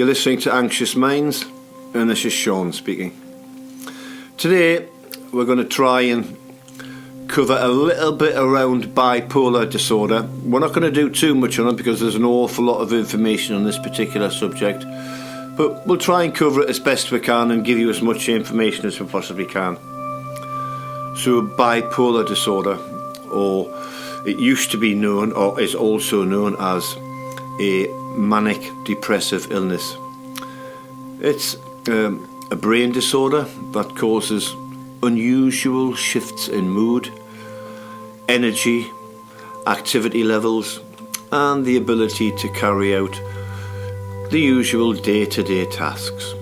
You're listening to Anxious Minds, and this is Sean speaking. Today, we're going to try and cover a little bit around bipolar disorder. We're not going to do too much on it because there's an awful lot of information on this particular subject, but we'll try and cover it as best we can and give you as much information as we possibly can. So bipolar disorder, or it used to be known, or is also known as a manic-depressive illness. It's a brain disorder that causes unusual shifts in mood, energy, activity levels, and the ability to carry out the usual day-to-day tasks.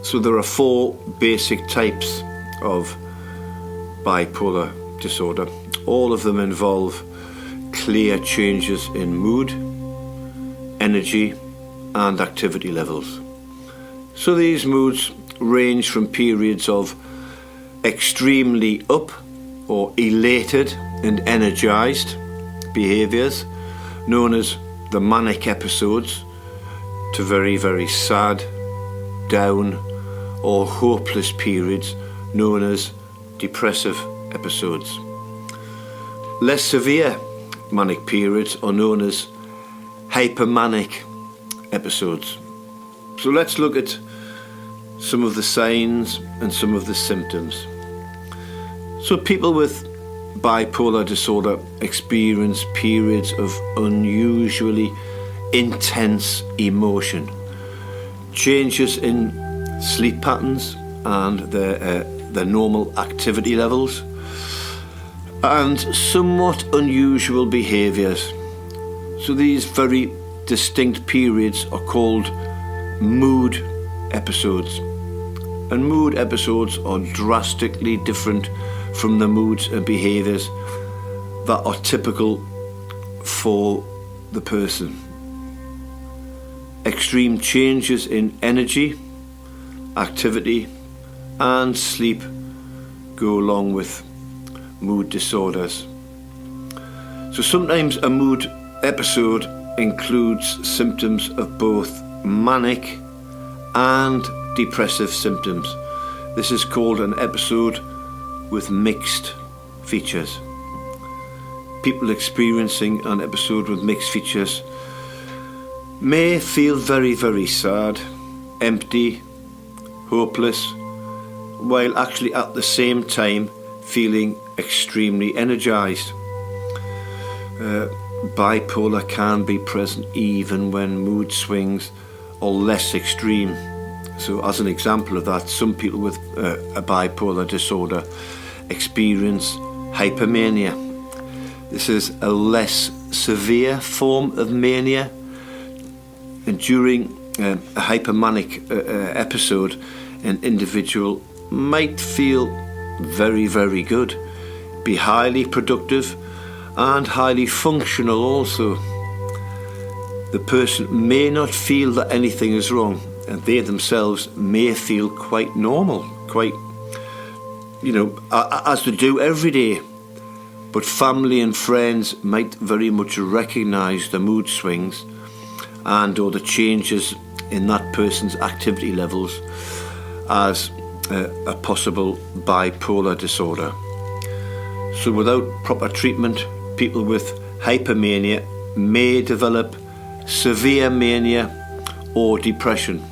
So there are 4 basic types of bipolar disorder. All of them involve clear changes in mood, energy, and activity levels. So these moods range from periods of extremely up or elated and energised behaviours, known as the manic episodes, to very, very sad, down, or hopeless periods, known as depressive episodes. Less severe manic periods are known as hypomanic episodes. So let's look at some of the signs and some of the symptoms. So people with bipolar disorder experience periods of unusually intense emotion, changes in sleep patterns and their normal activity levels, and somewhat unusual behaviours. So these very distinct periods are called mood episodes. And mood episodes are drastically different from the moods and behaviours that are typical for the person. Extreme changes in energy, activity, and sleep go along with mood disorders. So sometimes a mood episode includes symptoms of both manic and depressive symptoms. This is called an episode with mixed features. People experiencing an episode with mixed features may feel very, very sad, empty, hopeless, while actually at the same time feeling extremely energised. Bipolar can be present even when mood swings are less extreme. So as an example of that, some people with a bipolar disorder experience hypomania. This is a less severe form of mania, and during a hypomanic episode, an individual might feel very, very good, be highly productive and highly functional also. The person may not feel that anything is wrong, and they themselves may feel quite normal, quite, as they do every day. But family and friends might very much recognise the mood swings and or the changes in that person's activity levels as a possible bipolar disorder. So without proper treatment, people with hypomania may develop severe mania or depression.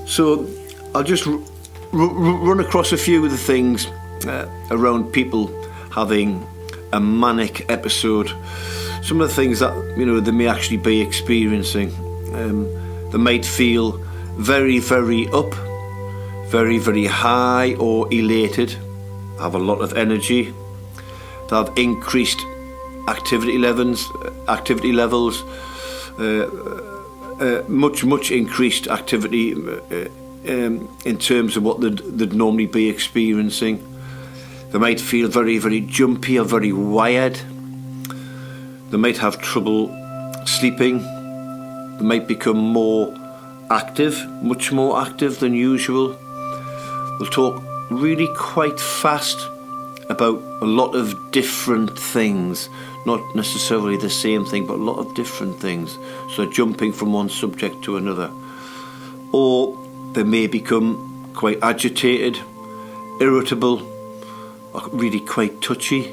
So I'll just run across a few of the things around people having a manic episode. Some of the things that they may actually be experiencing. They might feel very, very up, very, very high or elated, have a lot of energy, they have increased activity levels, much increased activity in terms of what they'd normally be experiencing. They might feel very, very jumpy or very wired. They might have trouble sleeping. They might become more active, much more active than usual. They'll talk really quite fast about a lot of different things, not necessarily the same thing, but a lot of different things. So jumping from one subject to another. Or they may become quite agitated, irritable, or really quite touchy.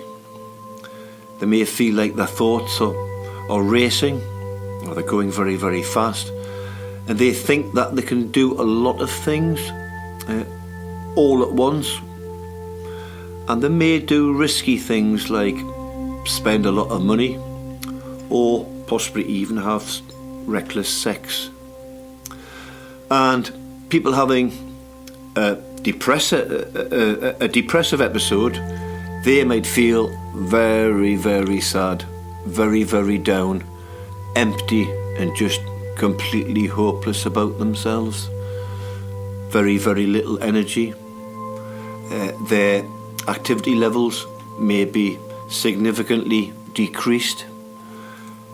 They may feel like their thoughts are racing, or they're going very, very fast. And they think that they can do a lot of things all at once. And they may do risky things like spend a lot of money or possibly even have reckless sex. And people having a depressive episode, they might feel very, very sad, very, very down, empty and just completely hopeless about themselves. Very, very little energy. Their activity levels may be significantly decreased.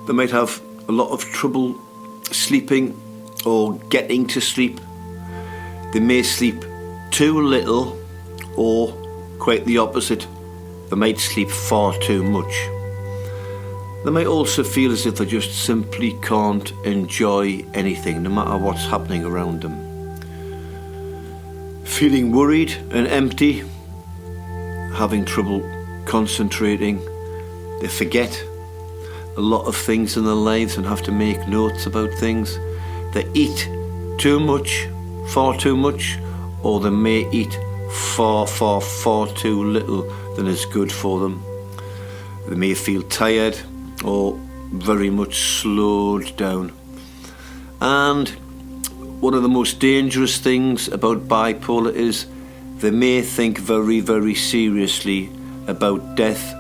They might have a lot of trouble sleeping or getting to sleep. They may sleep too little, or quite the opposite, they might sleep far too much. They might also feel as if they just simply can't enjoy anything, no matter what's happening around them. Feeling worried and empty, having trouble concentrating. They forget a lot of things in their lives and have to make notes about things. They eat too much, far too much, or they may eat far, far, far too little than is good for them. They may feel tired or very much slowed down. And one of the most dangerous things about bipolar is they may think very, very seriously about death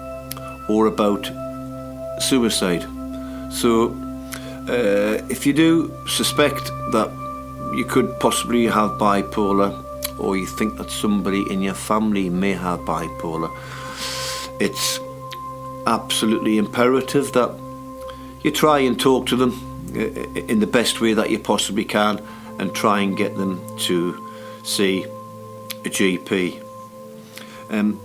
or about suicide. So if you do suspect that you could possibly have bipolar, or you think that somebody in your family may have bipolar, it's absolutely imperative that you try and talk to them in the best way that you possibly can, and try and get them to see a GP.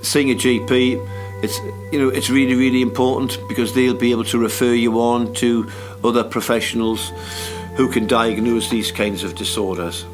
Seeing a GP, it's really, really important, because they'll be able to refer you on to other professionals who can diagnose these kinds of disorders.